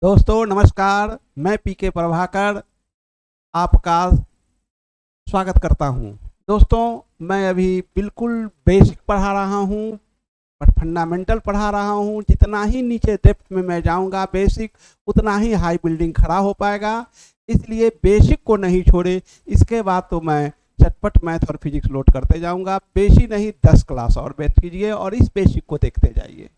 दोस्तों नमस्कार, मैं पीके प्रभाकर आपका स्वागत करता हूं। दोस्तों, मैं अभी बिल्कुल बेसिक पढ़ा रहा हूं, पर फंडामेंटल पढ़ा रहा हूं। जितना ही नीचे डेप्थ में मैं जाऊंगा बेसिक, उतना ही हाई बिल्डिंग खड़ा हो पाएगा। इसलिए बेसिक को नहीं छोड़े, इसके बाद तो मैं चटपट मैथ और फिजिक्स लोड करते जाऊंगा। बेसिक नहीं 10 क्लास और बैठ कीजिए और इस बेसिक को देखते जाइए।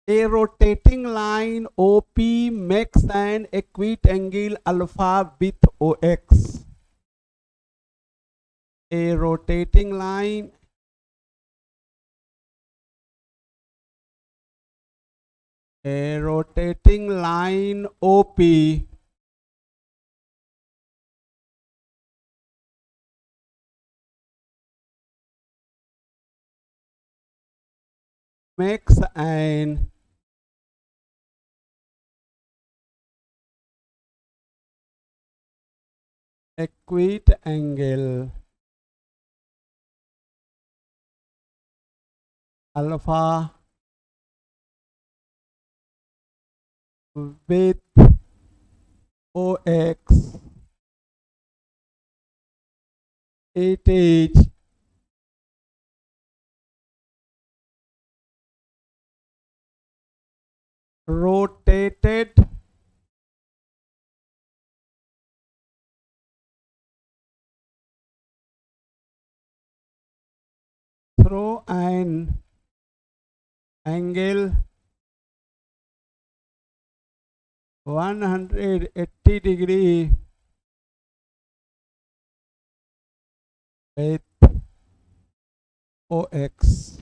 A rotating line OP makes an acute angle alpha with OX. A rotating line OP makes an acute angle alpha with OX. It is rotated through an angle 180 with OX.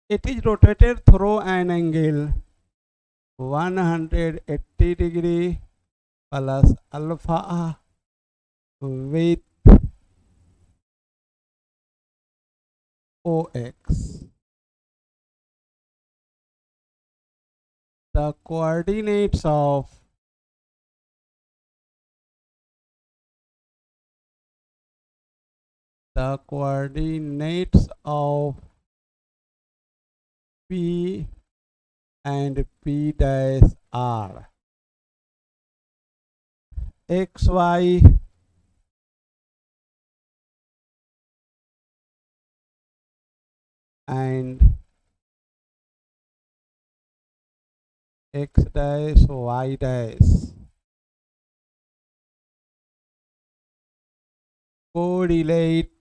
It is rotated through an angle 180 degree plus alpha with OX. The coordinates of P and P dash are XY and X dash Y dash correlate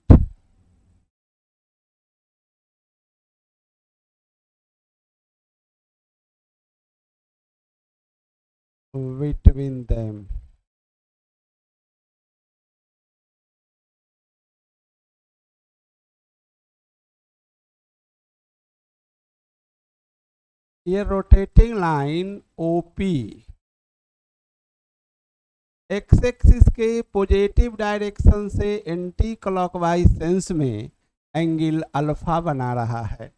between them. ये rotating line OP x axis के positive direction से anti clockwise sense में angle alpha बना रहा है।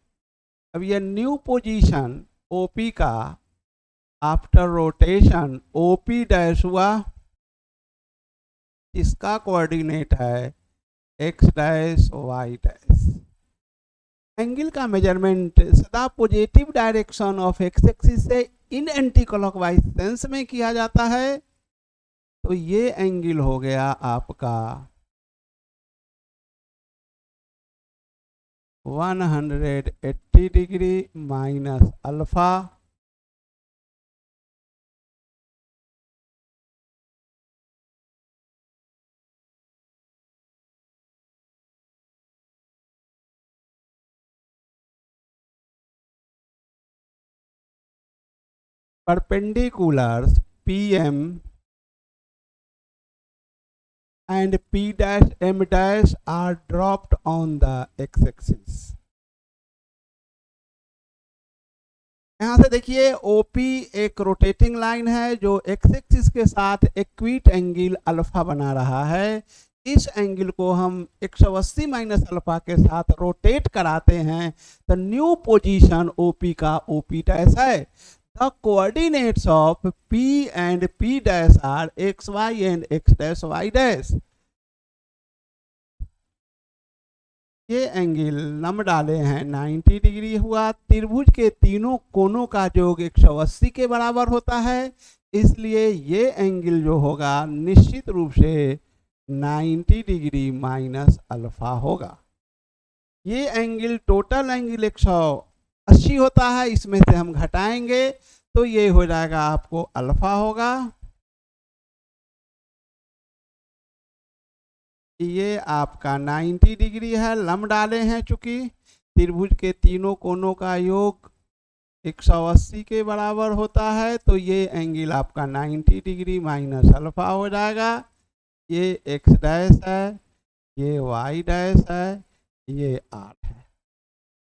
अब यह new position OP का आफ्टर रोटेशन OP डैश हुआ, इसका कोऑर्डिनेट है x dash y dash. Angle का मेजरमेंट सदा positive direction of x axis से इन एंटी क्लॉकवाइज सेंस में किया जाता है। तो ये एंगल हो गया आपका 180 degree minus alpha perpendiculars PM and P dash M dash are dropped on the x-axis। यहां से देखिए OP एक रोटेटिंग लाइन है जो एक्स एक्सिस के साथ एक्विट एंगल अल्फा बना रहा है। इस एंगल को हम 180 माइनस अल्फा के साथ रोटेट कराते हैं तो न्यू पोजीशन OP का OP डैश है। The coordinates of P and P dash are x y and x dash y dash. ये एंगल नम डाले हैं 90 डिग्री हुआ। त्रिभुज के तीनों कोनों का योग 180 के बराबर होता है, इसलिए ये एंगल जो होगा निश्चित रूप से 90 डिग्री माइनस अल्फा होगा। ये एंगल टोटल एंगल 180 होता है, इसमें से हम घटाएंगे तो ये हो जाएगा आपको अल्फा होगा। ये आपका 90 डिग्री है, लम डाले हैं चूंकि त्रिभुज के तीनों कोनों का योग 180 के बराबर होता है, तो ये एंगल आपका 90 डिग्री माइनस अल्फा हो जाएगा। ये एक्स डैश है, ये वाई डैश है, ये आर है।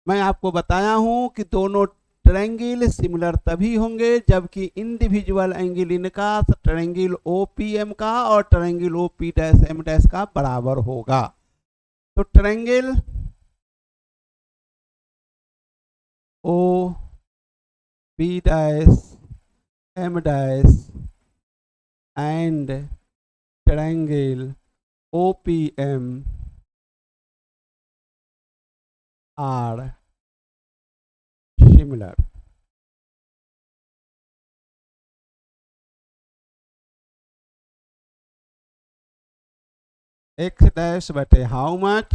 मैं आपको बताया हूं कि दोनों ट्रायंगल सिमिलर तभी होंगे जबकि इंडिविजुअल एंगल इनका ट्रायंगल OPM का और triangle OP dash M dash का बराबर होगा। तो triangle OP dash M dash and triangle OPM are similar. X dash बटे हाउ मच,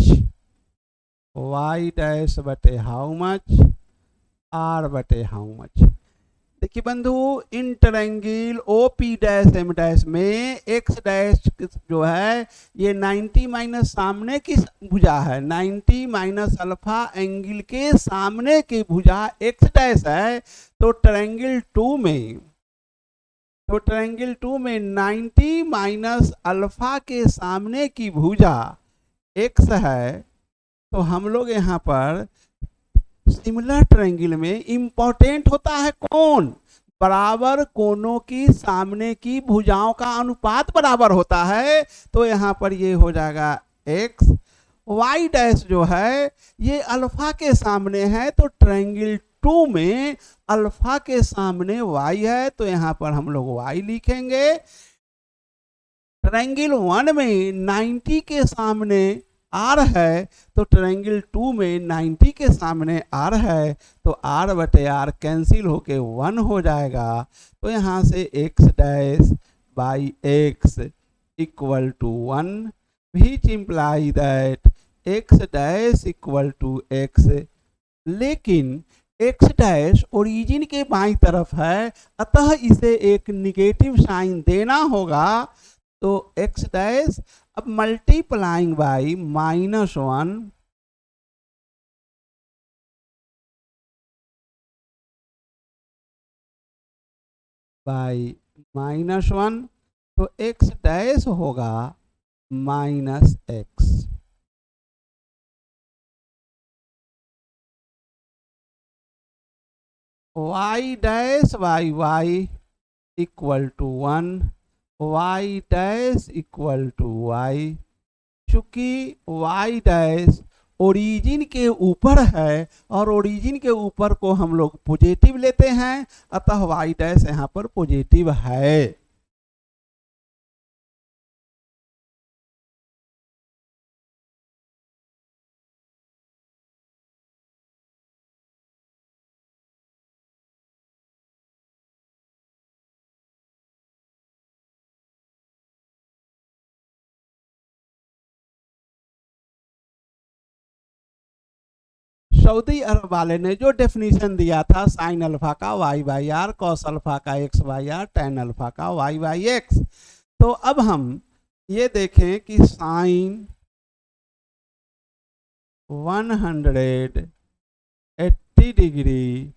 वाई डैश बटे हाउ मच, आर बटे हाउ मच। देखिए बंधु, इन triangle OP dash M dash में एक्स डैश जो है ये 90 माइनस सामने की भुजा है, 90 माइनस अल्फा एंगल के सामने की भुजा एक्स डैश है। तो ट्रायंगल 2 में 90 माइनस अल्फा के सामने की भुजा एक्स है। तो हम लोग यहाँ पर सिमिलर ट्रायंगल में इंपॉर्टेंट होता है कौन? बराबर कोनों की सामने की भुजाओं का अनुपात बराबर होता है। तो यहाँ पर ये हो जाएगा एक्स। वाई डैश जो है ये अल्फा के सामने है, तो ट्रायंगल 2 में अल्फा के सामने वाई है, तो यहाँ पर हम लोग वाई लिखेंगे। ट्रायंगल 1 में 90 के सामने आर है, तो ट्रायंगल 2 में 90 के सामने आर है, तो आर बटे आर कैंसिल होके 1 हो जाएगा। तो यहाँ से x dash by x equal to 1, which imply that x dash equal to x. लेकिन एक्स डैश ओरिजिन के बाईं तरफ है, अतः इसे एक निगेटिव साइन देना होगा। तो एक्स डैश अब मल्टीप्लाइंग बाई -1 बाई -1, तो एक्स डैश होगा -x। Y dash by y equal to 1, y dash equal to y. चूंकि वाई डैश ओरिजिन के ऊपर है और ओरिजिन के ऊपर को हम लोग पॉजिटिव लेते हैं, अतः वाई डैश यहाँ पर पॉजिटिव है। सऊदी अरब वाले ने जो डेफिनेशन दिया था साइन अल्फा का y by r, cos alpha का x by r, tan alpha का वाई बाई एक्स। तो अब हम ये देखें कि साइन 180 डिग्री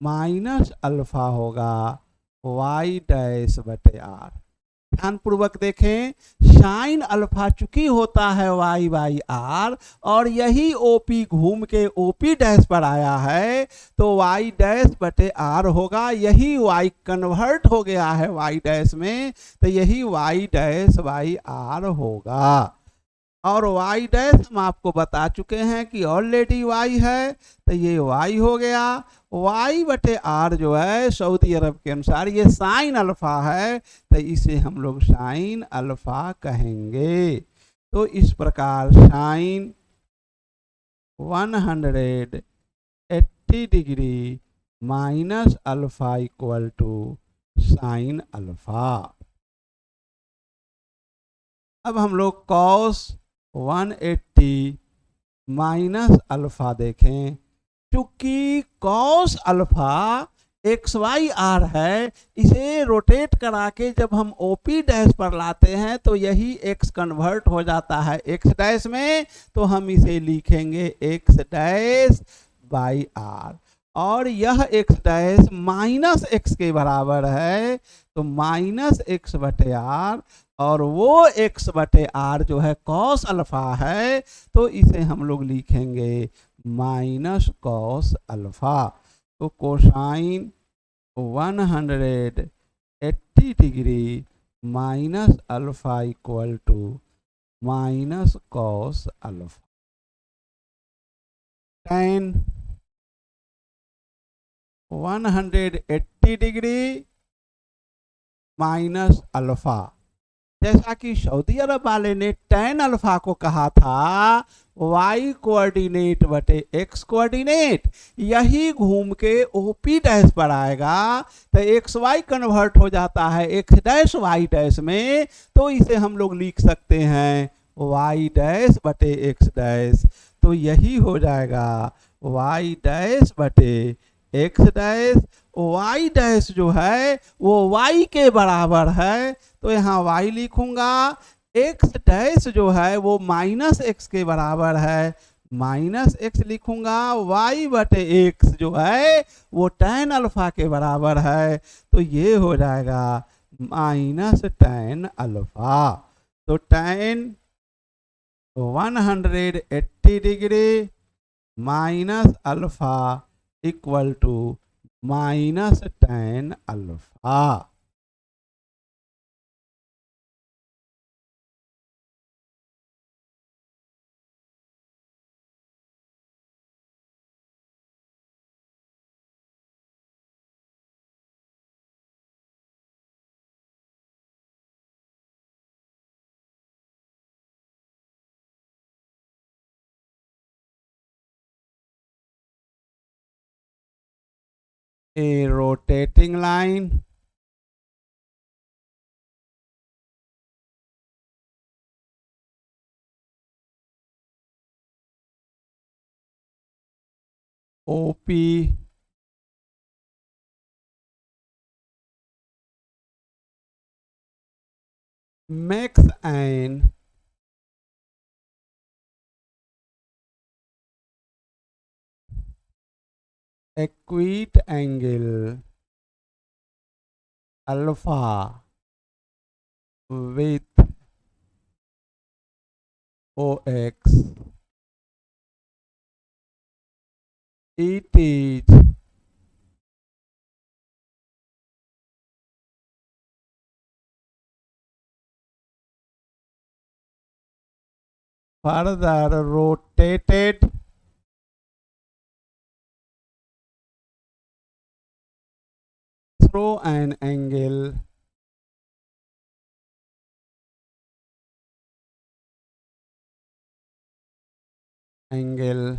माइनस अल्फा होगा वाई डैश बटे आर। ध्यान पूर्वक देखें, साइन अल्फा चूंकि होता है वाई बाई आर और यही ओपी घूम के ओपी डैश पर आया है तो वाई डैश बटे आर होगा। यही वाई कन्वर्ट हो गया है वाई डैश में तो यही वाई डैश बाई आर होगा। और वाई डैश हम आपको बता चुके हैं कि ऑलरेडी वाई है तो ये वाई हो गया। वाई बटे आर जो है सऊदी अरब के अनुसार ये साइन अल्फा है तो इसे हम लोग साइन अल्फा कहेंगे। तो इस प्रकार sine 180 degree minus alpha equal to sine alpha. अब हम लोग कॉस 180 माइनस अल्फा देखें। चूंकि cos alpha x y r है, इसे रोटेट करा के जब हम ओपी डैश पर लाते हैं तो यही एक्स कन्वर्ट हो जाता है एक्स डैश में तो हम इसे लिखेंगे एक्स डैश बाई आर। और यह एक्स डैश माइनस एक्स के बराबर है तो माइनस एक्स बटे आर और वो एक्स बटे आर जो है कॉस अल्फा है तो इसे हम लोग लिखेंगे माइनस कॉस अल्फा। तो cosine 180 degree minus alpha equal to minus cos alpha. Tan 180 degree minus alpha. जैसा कि सऊदी अरब वाले ने tan अल्फा को कहा था y कोऑर्डिनेट बटे x कोऑर्डिनेट, यही घूम के OP डैश पर आएगा तो एक्स वाई कन्वर्ट हो जाता है x डैश y डैश में तो इसे हम लोग लिख सकते हैं y डैश बटे x डैश। तो यही हो जाएगा y डैश बटे x डैश। y डैश जो है वो y के बराबर है तो यहाँ y लिखूंगा। x डैश जो है वो माइनस एक्स के बराबर है माइनस एक्स लिखूंगा। y बटे एक्स जो है वो tan अल्फा के बराबर है तो ये हो जाएगा माइनस tan अल्फा। तो tan 180 degree minus alpha equal to minus tan alpha. A rotating line OP makes an acute angle alpha with OX. It is further rotated through an angle angle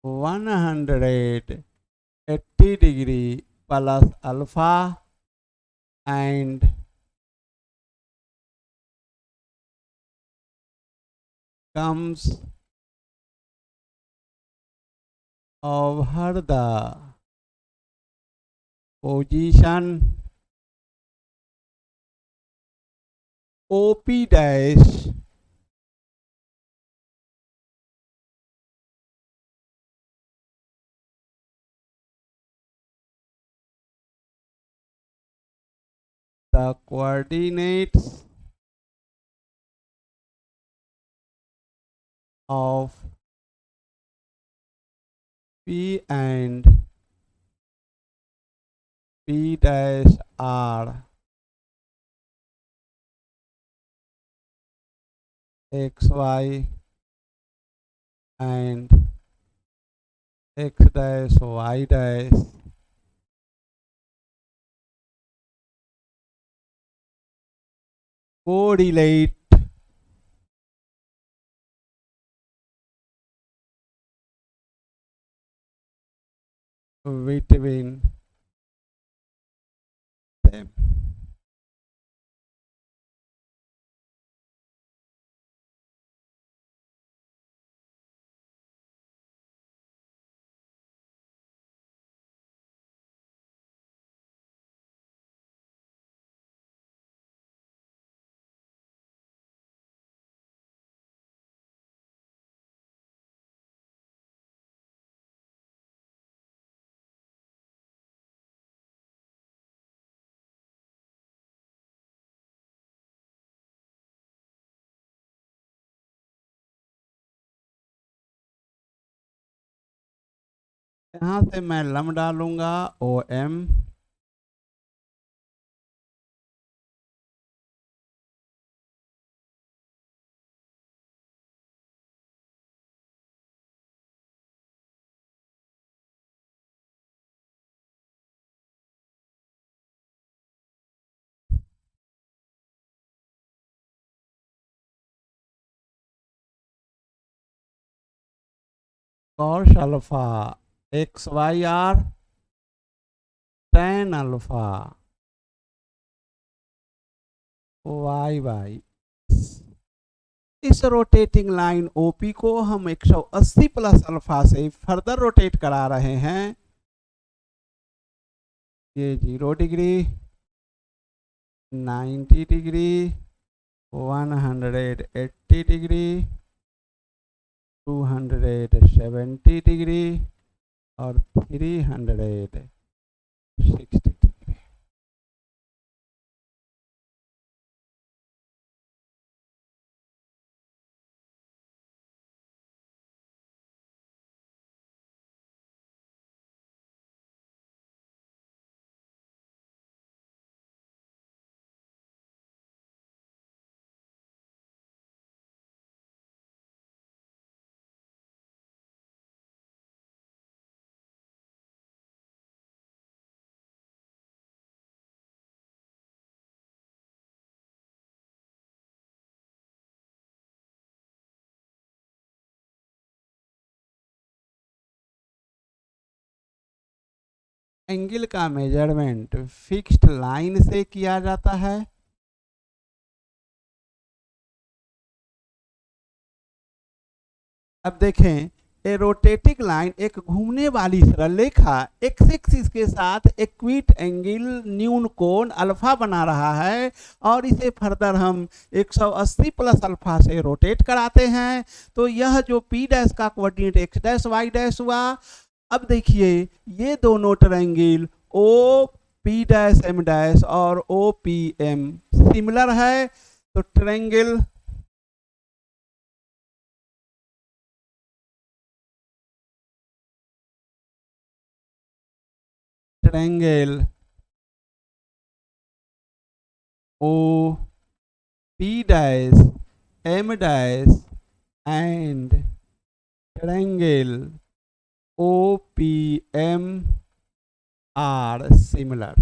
180 degree plus alpha and comes over the position OP dash the coordinates of P and P dash are xy and x dash y dash correlate between them. यहाँ से मैं लम डालूंगा O M cos alpha x y r tan alpha y y. इस rotating line OP को हम 180 plus alpha से further rotate करा रहे हैं। ये 0 डिग्री, 90 डिग्री, 180 डिग्री, 270 डिग्री और 360 डिग्री। एंगल का मेजरमेंट फिक्स्ड लाइन से किया जाता है। अब देखें, ए रोटेटिंग लाइन एक घूमने वाली सरल रेखा एक्स एक्सिस के साथ इक्विट एंगल न्यून कोण अल्फा बना रहा है और इसे फर्दर हम 180 प्लस अल्फा से रोटेट कराते हैं। तो यह जो पी डैश का coordinate x dash y dash हुआ। अब देखिए, ये दोनों triangle O P dash M dash और ओ पी एम सिमिलर है। तो triangle O P dash M dash and triangle O P M are similar.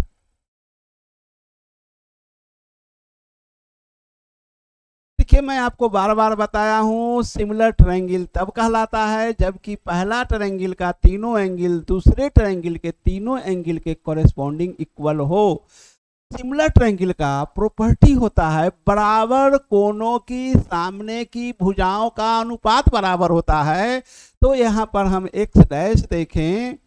देखिए, मैं आपको बार बार बताया हूं, सिमिलर ट्रायंगल तब कहलाता है जबकि पहला ट्रायंगल का तीनों एंगल दूसरे ट्रायंगल के तीनों एंगल के कॉरेस्पॉन्डिंग इक्वल हो। सिमिलर ट्रायंगल का प्रॉपर्टी होता है बराबर कोनों की सामने की भुजाओं का अनुपात बराबर होता है। तो यहाँ पर हम एक्स डैश देखें,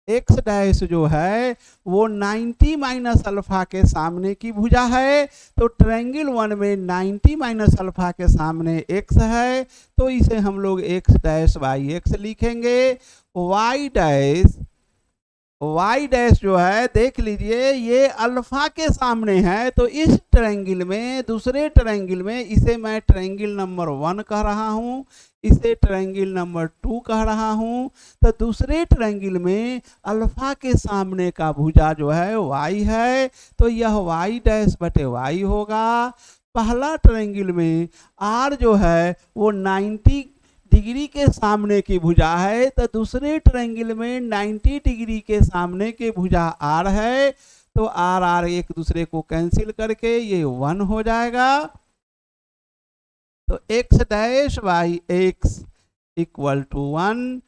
एक्स डैश जो है वो 90 माइनस अल्फा के सामने की भुजा है। तो ट्रायंगल वन में 90 माइनस अल्फा के सामने एक्स है, तो इसे हम लोग एक्स डैश वाई एक्स लिखेंगे। वाई डैश y डैश जो है देख लीजिए ये अल्फा के सामने है, तो इस ट्रायंगल में, दूसरे ट्रायंगल में, इसे मैं ट्रायंगल नंबर 1 कह रहा हूँ, इसे ट्रायंगल नंबर 2 कह रहा हूँ। तो दूसरे ट्रायंगल में अल्फा के सामने का भुजा जो है y है, तो यह y डैश बटे y होगा। पहला ट्रायंगल में r जो है वो 90 डिग्री के सामने की भुजा है, तो दूसरे ट्रायंगल में 90 डिग्री के सामने की भुजा आर है, तो आर आर एक दूसरे को कैंसिल करके ये 1 हो जाएगा। तो x dash by x equal to 1,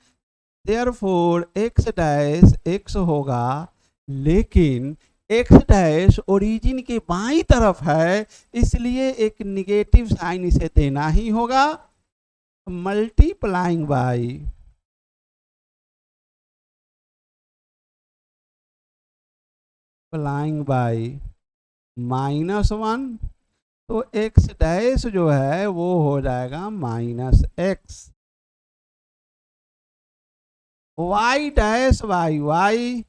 therefore x dash x होगा, लेकिन x डैश ओरिजिन के बाईं तरफ है, इसलिए एक निगेटिव साइन इसे देना ही होगा। मल्टीप्लाइंग बाई -1, तो x डैश जो है वो हो जाएगा -x। y dash by y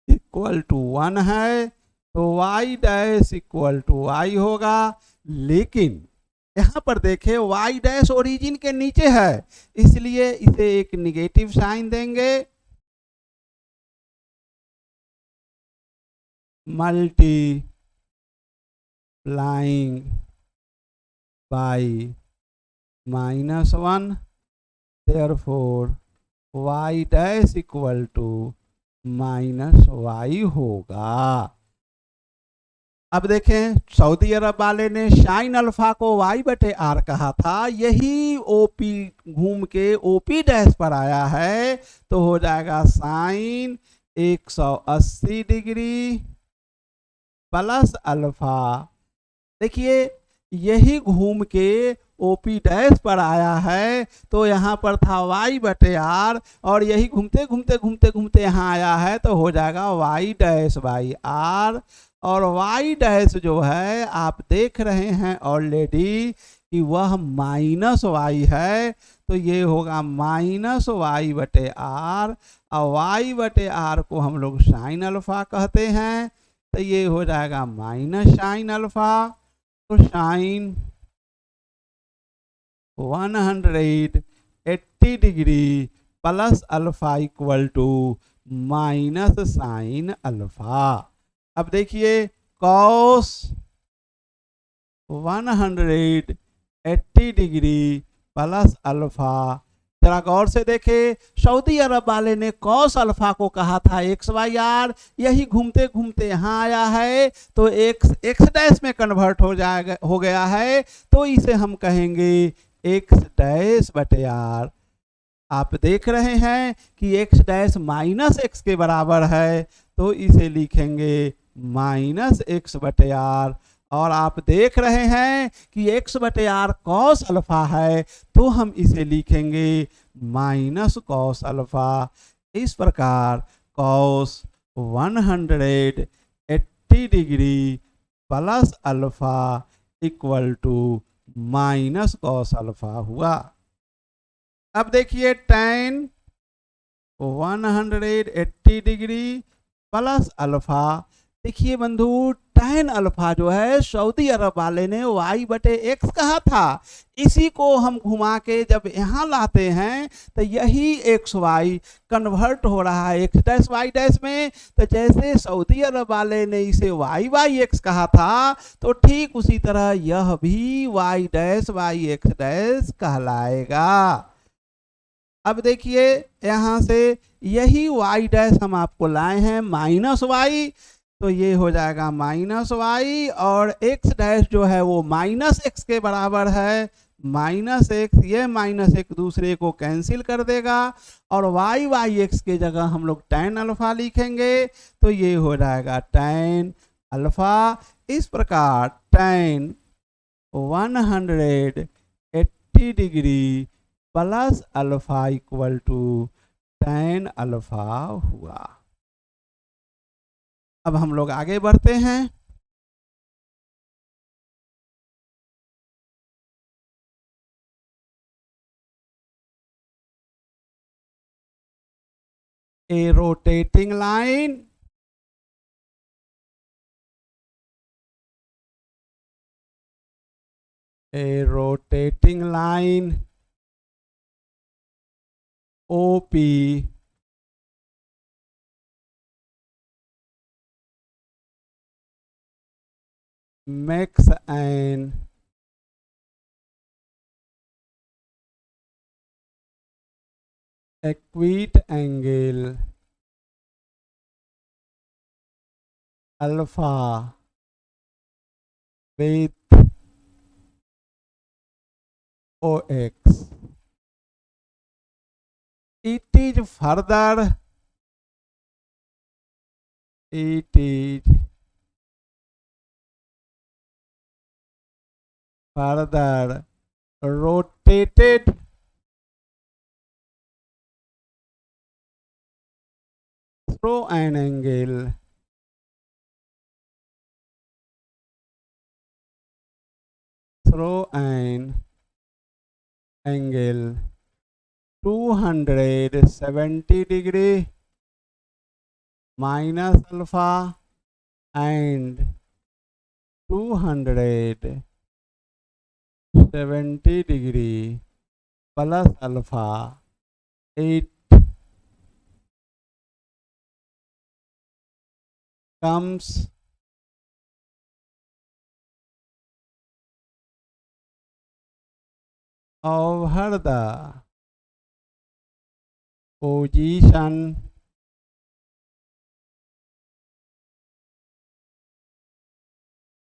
equal to 1 है, तो y dash equal to y होगा, लेकिन यहाँ पर देखें y डैश ओरिजिन के नीचे है, इसलिए इसे एक निगेटिव साइन देंगे। Multiplying by -1, therefore y dash equal to -y होगा। अब देखें सऊदी अरब वाले ने साइन अल्फा को y बटे आर कहा था, यही ओपी घूम के ओपी डैश पर आया है, तो हो जाएगा साइन 180 डिग्री प्लस अल्फा। देखिए यही घूम के ओपी डैश पर आया है, तो यहाँ पर था y बटे आर, और यही घूमते घूमते घूमते घूमते यहाँ आया है, तो हो जाएगा y डैश बाई आर। और y डैश जो है आप देख रहे हैं ऑलरेडी कि वह -y है, तो ये होगा -y बटे आर, और y बटे आर को हम लोग साइन अल्फा कहते हैं, तो ये हो जाएगा माइनस साइन अल्फा। तो sine 180 degree plus alpha equal to minus sine alpha. अब देखिए कॉस 180 डिग्री प्लस अल्फा, जरा गौर से देखे, सऊदी अरब वाले ने कॉस अल्फा को कहा था XYR, यही घूमते घूमते यहाँ आया है, तो x डैश में कन्वर्ट हो गया है, तो इसे हम कहेंगे x डैश बटे आर। आप देख रहे हैं कि x डैश -x के बराबर है, तो इसे लिखेंगे -x बटे आर। और आप देख रहे हैं कि x बटे आर कॉस अल्फा है, तो हम इसे लिखेंगे माइनस कॉस अल्फा। इस प्रकार cos 180 degree plus alpha equal to minus cos alpha हुआ। अब देखिए tan 180 डिग्री प्लस अल्फा, देखिए बंधु tan अल्फा जो है सऊदी अरब वाले ने y बटे x कहा था, इसी को हम घुमा के जब यहाँ लाते हैं तो यही एक्स वाई कन्वर्ट हो रहा है x डैश y डैश में। तो जैसे सऊदी अरब वाले ने इसे y बाई x कहा था, तो ठीक उसी तरह यह भी y dash by x dash कहलाएगा। अब देखिए यहाँ से यही y डैश हम आपको लाए हैं -y, तो ये हो जाएगा -y, और x डैश जो है वो -x के बराबर है, -x, ये -x दूसरे को कैंसिल कर देगा, और y बाई x के जगह हम लोग tan अल्फा लिखेंगे, तो ये हो जाएगा tan अल्फा। इस प्रकार tan 180 degree plus alpha equal to tan alpha हुआ। अब हम लोग आगे बढ़ते हैं। A rotating line OP makes an acute angle alpha with OX. It is further rotated through an angle through an angle 270 degree minus alpha and 270 degree plus alpha. It comes over the position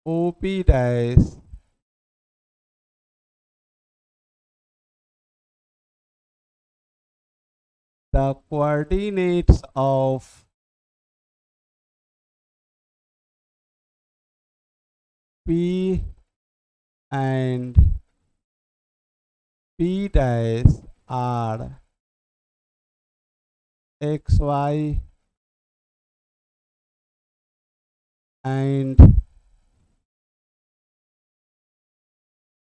OP dash the coordinates of P and P dash are XY and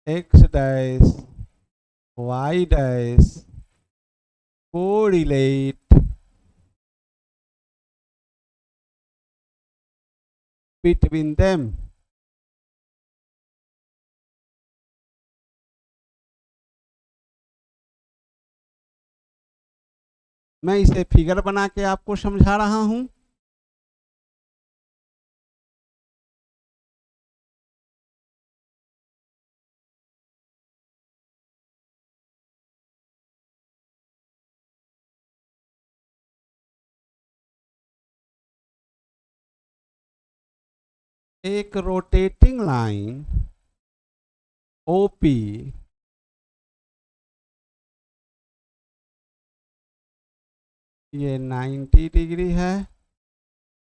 X dash Y dash correlate between them. मैं इसे figure बना के आपको समझा रहा हूं। एक rotating line OP ये 90 डिग्री है,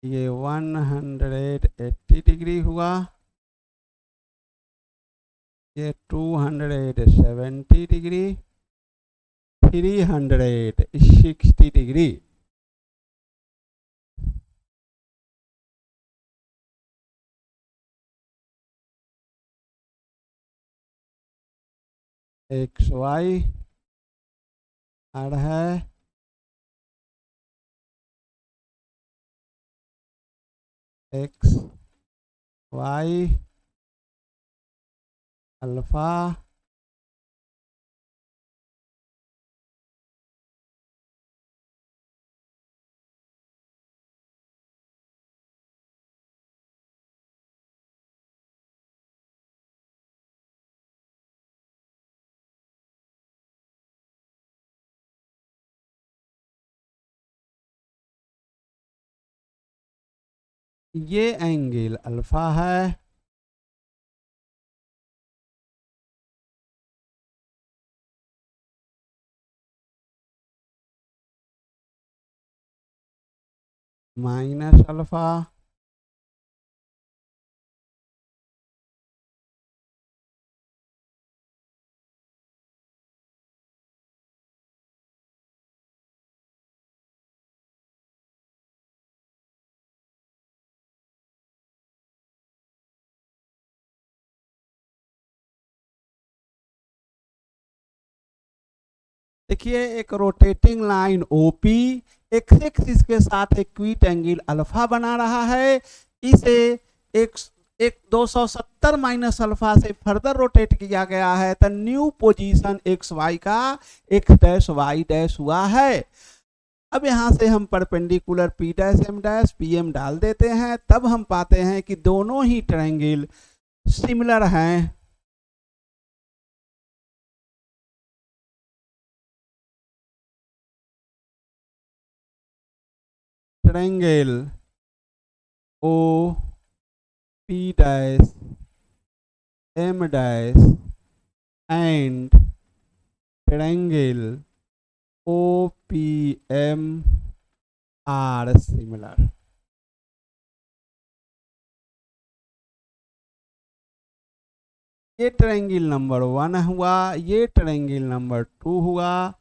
ये 180 डिग्री हुआ, ये 270 डिग्री, 360 डिग्री। XY आर है, X Y अल्फा ये एंगल अल्फा है, माइनस अल्फा देखिए एक rotating line OP x axis के साथ एक्विट एंगल अल्फा बना रहा है। इसे एक 270 माइनस अल्फा से फर्दर रोटेट किया गया है तो न्यू पोजीशन एक्स वाई का एक्स डैश वाई डैश हुआ है। अब यहां से हम perpendicular P dash M dash P M डाल देते हैं, तब हम पाते हैं कि दोनों ही ट्रायंगल सिमिलर हैं। Triangle O P dash M dash and triangle O P M are similar. ये ट्रायंगल नंबर 1 हुआ, ये ट्रायंगल नंबर 2 हुआ।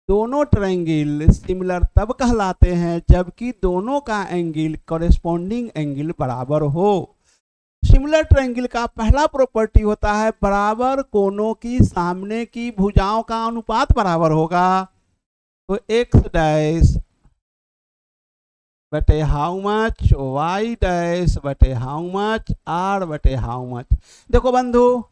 दोनों ट्रायंगल सिमिलर तब कहलाते हैं जबकि दोनों का एंगल कॉरेस्पॉन्डिंग एंगल बराबर हो। सिमिलर ट्रायंगल का पहला प्रॉपर्टी होता है बराबर कोनों की सामने की भुजाओं का अनुपात बराबर होगा। तो एक्स डैश बटे हाउ मच वाई डैश बटे हाउ मच आर बटे हाउ मच। देखो बंधु,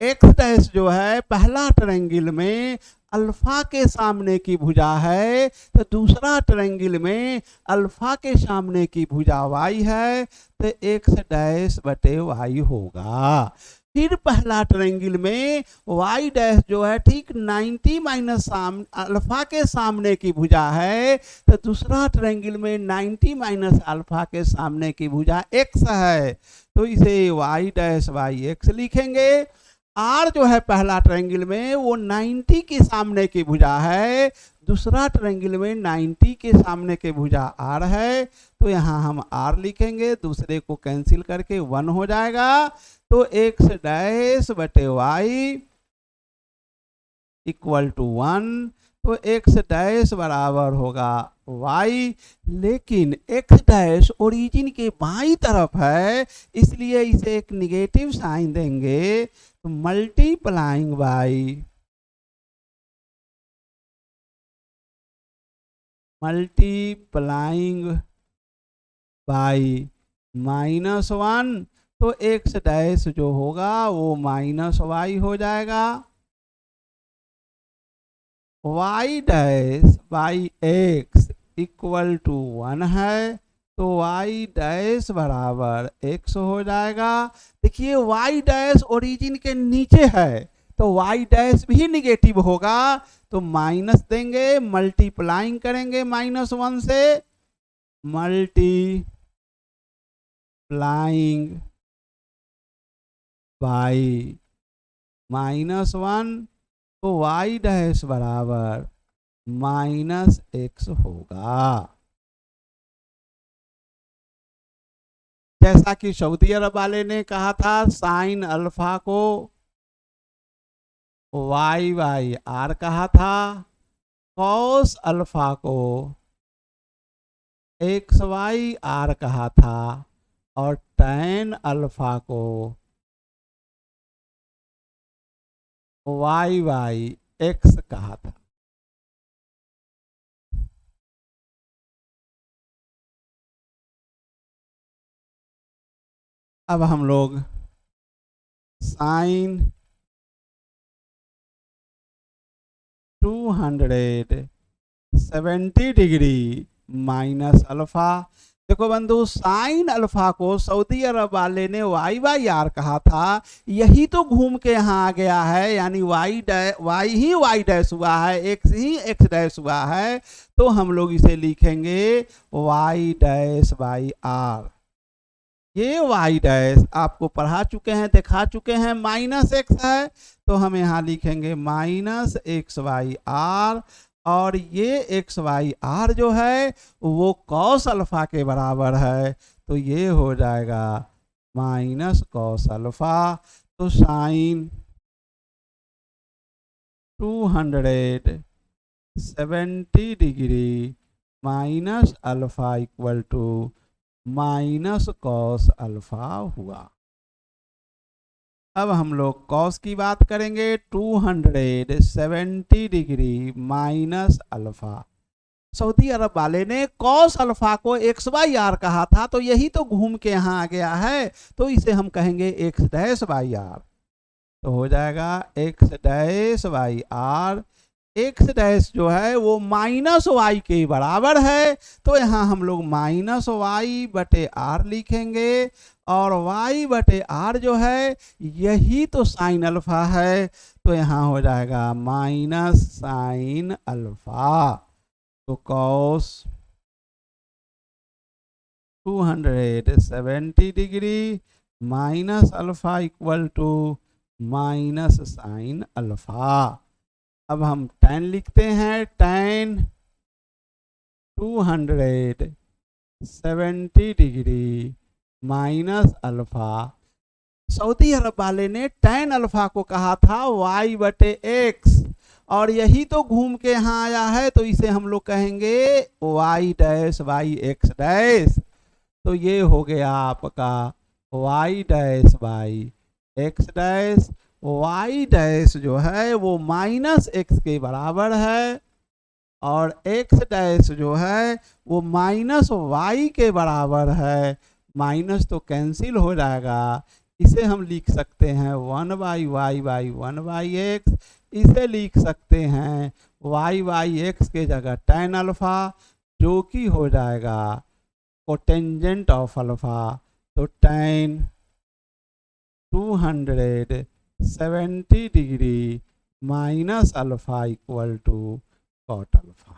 एक्स डैश जो है पहला ट्रायंगल में अल्फा के सामने की भुजा है, तो दूसरा ट्रायंगल में अल्फा के सामने की भुजा वाई है, तो एक्स डैश बटे वाई होगा। फिर पहला ट्रायंगल में वाई डैश जो है ठीक 90 माइनस अल्फा के सामने की भुजा है, तो दूसरा ट्रायंगल में 90 माइनस अल्फा के सामने की भुजा एक्स है, तो इसे वाई डैश वाई एक्स लिखेंगे। आर जो है पहला ट्रायंगल में वो 90 के सामने की भुजा है, दूसरा ट्रायंगल में 90 के सामने की भुजा आर है, तो यहाँ हम आर लिखेंगे, दूसरे को कैंसिल करके 1 हो जाएगा। तो एक्स डैश बटे वाई इक्वल टू 1, तो एक्स डैश बराबर होगा वाई। लेकिन एक्स डैश ओरिजिन के बाईं तरफ है, इसलिए इसे एक निगेटिव साइन देंगे, तो मल्टीप्लाइंग बाई -1, तो एक्स डैश जो होगा वो -y हो जाएगा। y dash by x equal to 1 है, तो y डैश बराबर x हो जाएगा। देखिए y डैश ओरिजिन के नीचे है, तो y डैश भी निगेटिव होगा, तो माइनस देंगे, मल्टीप्लाइंग करेंगे -1 से, मल्टीप्लाइंग बाई -1, तो y डैश बराबर -x होगा। जैसा कि सऊदी अरब वाले ने कहा था साइन अल्फा को वाई बाई आर कहा था, कॉस अल्फा को एक्स वाई आर कहा था, और टैन अल्फा को वाई बाई एक्स कहा था। अब हम लोग साइन 270 डिग्री माइनस अल्फा। देखो बंधु, साइन अल्फा को सऊदी अरब वाले ने वाई बाई आर कहा था, यही तो घूम के यहाँ आ गया है, यानी वाई ही वाई डैश हुआ है, एक्स ही एक्स डैश हुआ है, तो हम लोग इसे लिखेंगे वाई डैश बाई आर। ये वाई डैश आपको पढ़ा चुके हैं, दिखा चुके हैं, -x है, तो हम यहाँ लिखेंगे -x बाई आर, और ये एक्स वाई आर जो है वो कॉस अल्फा के बराबर है, तो ये हो जाएगा -cos अल्फा। तो sine 270 degree minus alpha equal to -cos alpha हुआ। अब हम लोग कॉस की बात करेंगे। 270 डिग्री माइनस अल्फा। सऊदी अरब वाले ने कॉस अल्फा को एक्स बाई आर कहा था, तो यही तो घूम के यहाँ आ गया है, तो इसे हम कहेंगे एक्स डैश बाई आर। तो हो जाएगा x dash by r. X dash जो है वो माइनस वाई के बराबर है, तो यहाँ हम लोग माइनस वाई बटे आर लिखेंगे। और वाई बटे आर जो है यही तो साइन अल्फा है, तो यहाँ हो जाएगा माइनस साइन अल्फा। तो cos 270 degree minus alpha equal to minus sine alpha. अब हम tan लिखते हैं। tan 270 degree minus alpha. Saudi अरब वाले ने tan अल्फा को कहा था y बटे एक्स, और यही तो घूम के यहाँ आया है, तो इसे हम लोग कहेंगे y dash by x dash. तो ये हो गया आपका y dash by x dash. y dash जो है वो माइनस एक्स के बराबर है, और x डैश जो है वो माइनस वाई के बराबर है। माइनस तो कैंसिल हो जाएगा, इसे हम लिख सकते हैं 1/y/1/x। इसे लिख सकते हैं y/x के जगह tan अल्फा, जो कि हो जाएगा कोटेंजेंट ऑफ अल्फा। तो tan 270 degree minus alpha equal to cot alpha.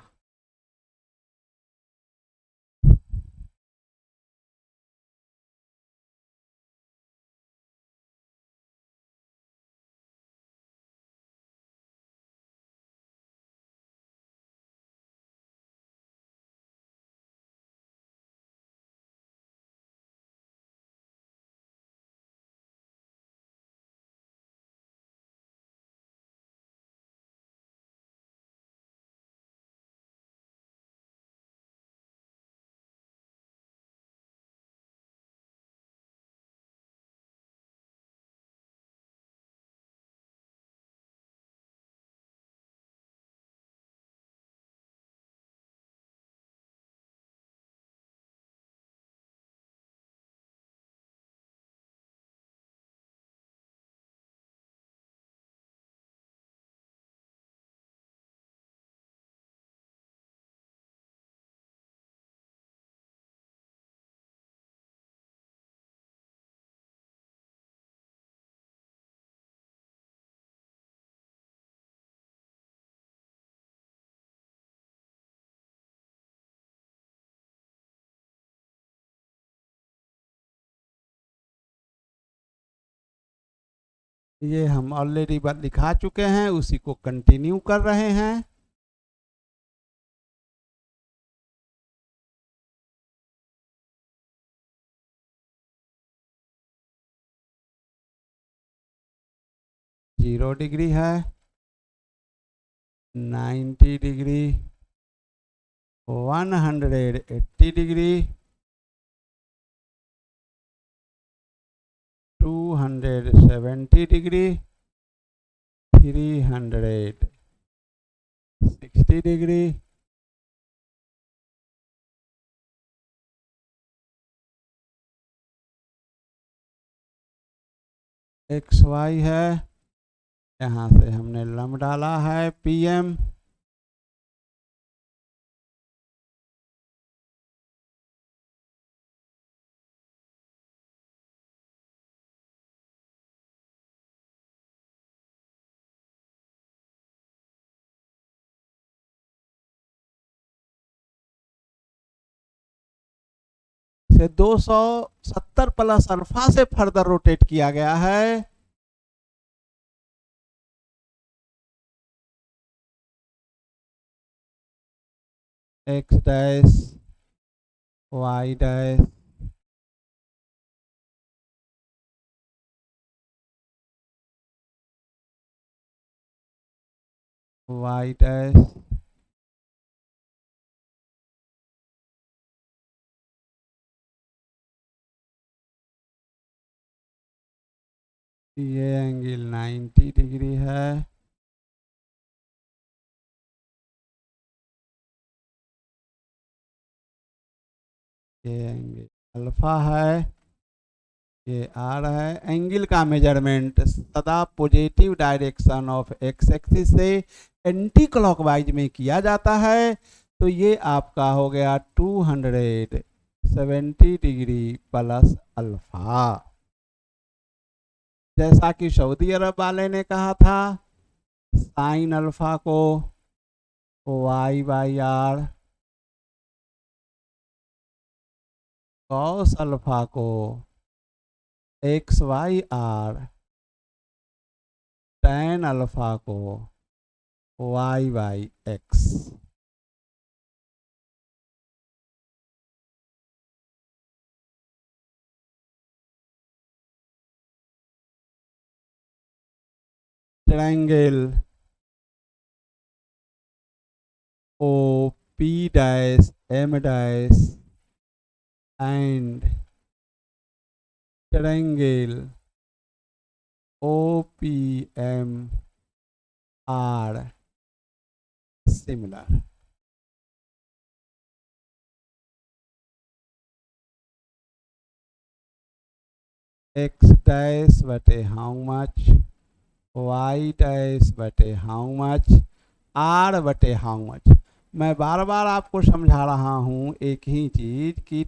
ये हम ऑलरेडी बात दिखा चुके हैं, उसी को कंटिन्यू कर रहे हैं। जीरो डिग्री है, 90 degree, 180 degree, 270 degree, 360 degree, x y है, यहाँ से हमने लम डाला है पीएम। से 270 प्लस अल्फा से फर्दर रोटेट किया गया है। X dash y dash y dash ये एंगल 90 डिग्री है, ये एंगल अल्फा है, ये आर है। एंगल का मेजरमेंट सदा positive direction of x axis से एंटी क्लॉकवाइज में किया जाता है। तो ये आपका हो गया 270 डिग्री प्लस अल्फा। जैसा कि सऊदी अरब वाले ने कहा था, साइन अल्फा को y by r, cos alpha को x y r, tan alpha को y by x. Triangle O P dash M dash and triangle O P M are similar. X dash बटे how much, y dash बटे how much, r बटे how much. मैं बार बार आपको समझा रहा हूँ एक ही चीज कि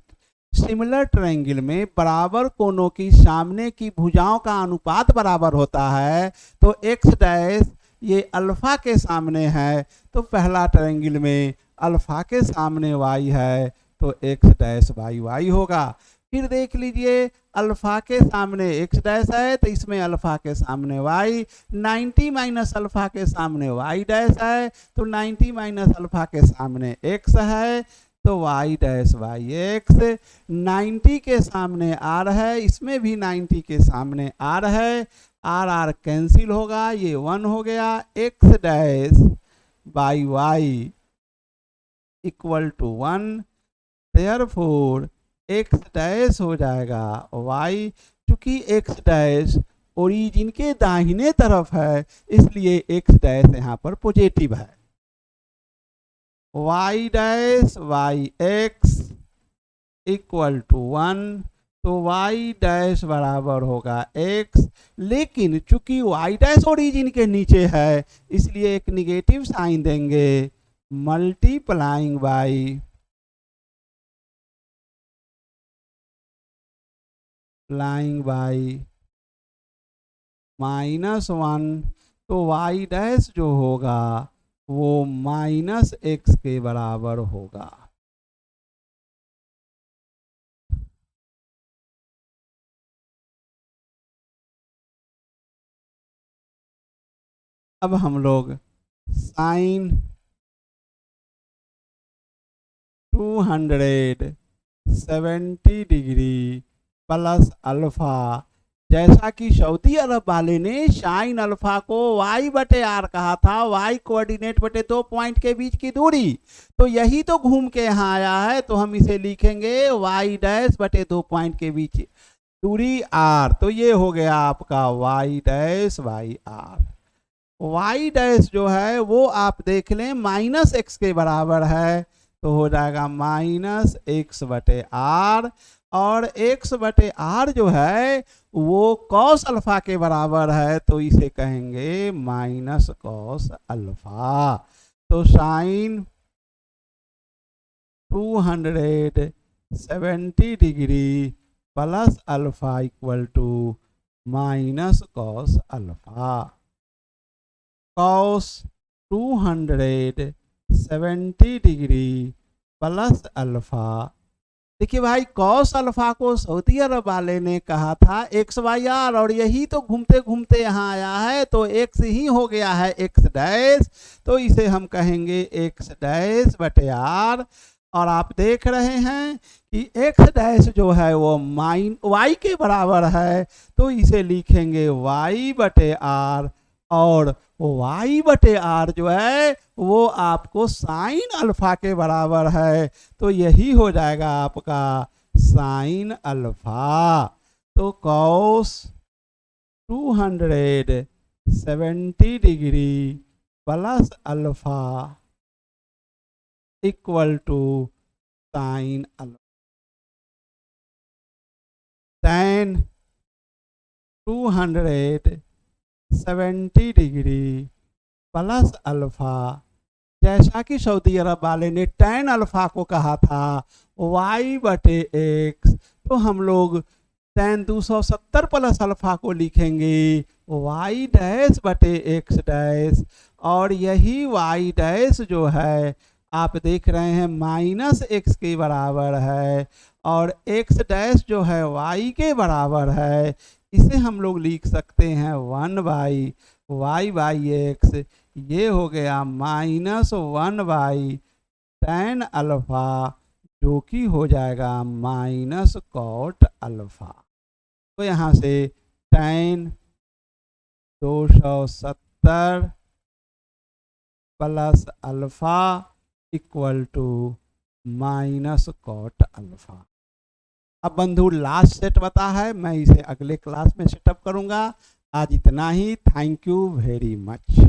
सिमिलर ट्रायंगल में बराबर कोनों की सामने की भुजाओं का अनुपात बराबर होता है। तो एक्स डैश ये अल्फा के सामने है, तो पहला ट्रायंगल में अल्फा के सामने वाई है, तो एक्स डैश वाई वाई होगा। फिर देख लीजिए, अल्फा के सामने एक्स डैश है, तो इसमें अल्फा के सामने वाई, 90 माइनस अल्फा के सामने वाई डैश है, तो 90 माइनस अल्फा के सामने एक्स है, तो वाई डैश वाई एक्स। 90 के सामने आर है, इसमें भी 90 के सामने आर है, आर आर कैंसिल होगा, ये 1 हो गया। X dash by y equal to 1, therefore x dash हो जाएगा वाई। चूंकि एक्स डैश ओरिजिन के दाहिने तरफ है, इसलिए एक्स डैश यहाँ पर पॉजिटिव है। Y dash y x equal to 1, तो वाई डैश बराबर होगा एक्स। लेकिन चूंकि वाई डैश ओरिजिन के नीचे है, इसलिए एक निगेटिव साइन देंगे, मल्टीप्लाइंग बाई -1, तो वाई डैश जो होगा वो -x के बराबर होगा। अब हम लोग साइन 270 डिग्री प्लस अल्फा, जैसा कि सऊदी अरब वाले ने साइन अल्फा को y बटे आर कहा था, y कोऑर्डिनेट बटे 2 पॉइंट के बीच की दूरी, तो यही तो घूम के यहाँ आया है, तो हम इसे लिखेंगे y डैश बटे 2 पॉइंट के बीच दूरी r। तो ये हो गया आपका y dash by r. y dash जो है वो आप देख लें -x के बराबर है, तो हो जाएगा -x बटे आर, और x बटे आर जो है वो कॉस अल्फा के बराबर है, तो इसे कहेंगे माइनस कॉस अल्फा। तो sine 270 degree plus alpha equal to minus cos alpha. Cos 270 degree plus alpha. देखिए भाई, कॉस अल्फा को सऊदी अरब वाले ने कहा था एक्स वाई आर, और यही तो घूमते घूमते यहाँ आया है, तो एक्स ही हो गया है एक्स डैश, तो इसे हम कहेंगे एक्स डैश बटे आर। और आप देख रहे हैं कि एक्स डैश जो है वो वाई के बराबर है, तो इसे लिखेंगे वाई बटे आर, और वाई बटे आर जो है वो आपको साइन अल्फा के बराबर है, तो यही हो जाएगा आपका साइन अल्फा। तो cos 270 degree plus alpha equal to sine alpha. tan 270 degree plus alpha, जैसा कि सऊदी अरब वाले ने tan अल्फा को कहा था y/x, तो हम लोग tan 270 प्लस अल्फा को लिखेंगे y'/x', और यही y' जो है आप देख रहे हैं -x के बराबर है, और x' जो है y के बराबर है। इसे हम लोग लिख सकते हैं 1/y/x, ये हो गया -1/tan अल्फा, जो कि हो जाएगा -cot अल्फा। तो यहाँ से tan 270 plus alpha equal to -cot alpha. अब बंधु लास्ट सेट बता है, मैं इसे अगले क्लास में सेटअप करूंगा। आज इतना ही। Thank you very much.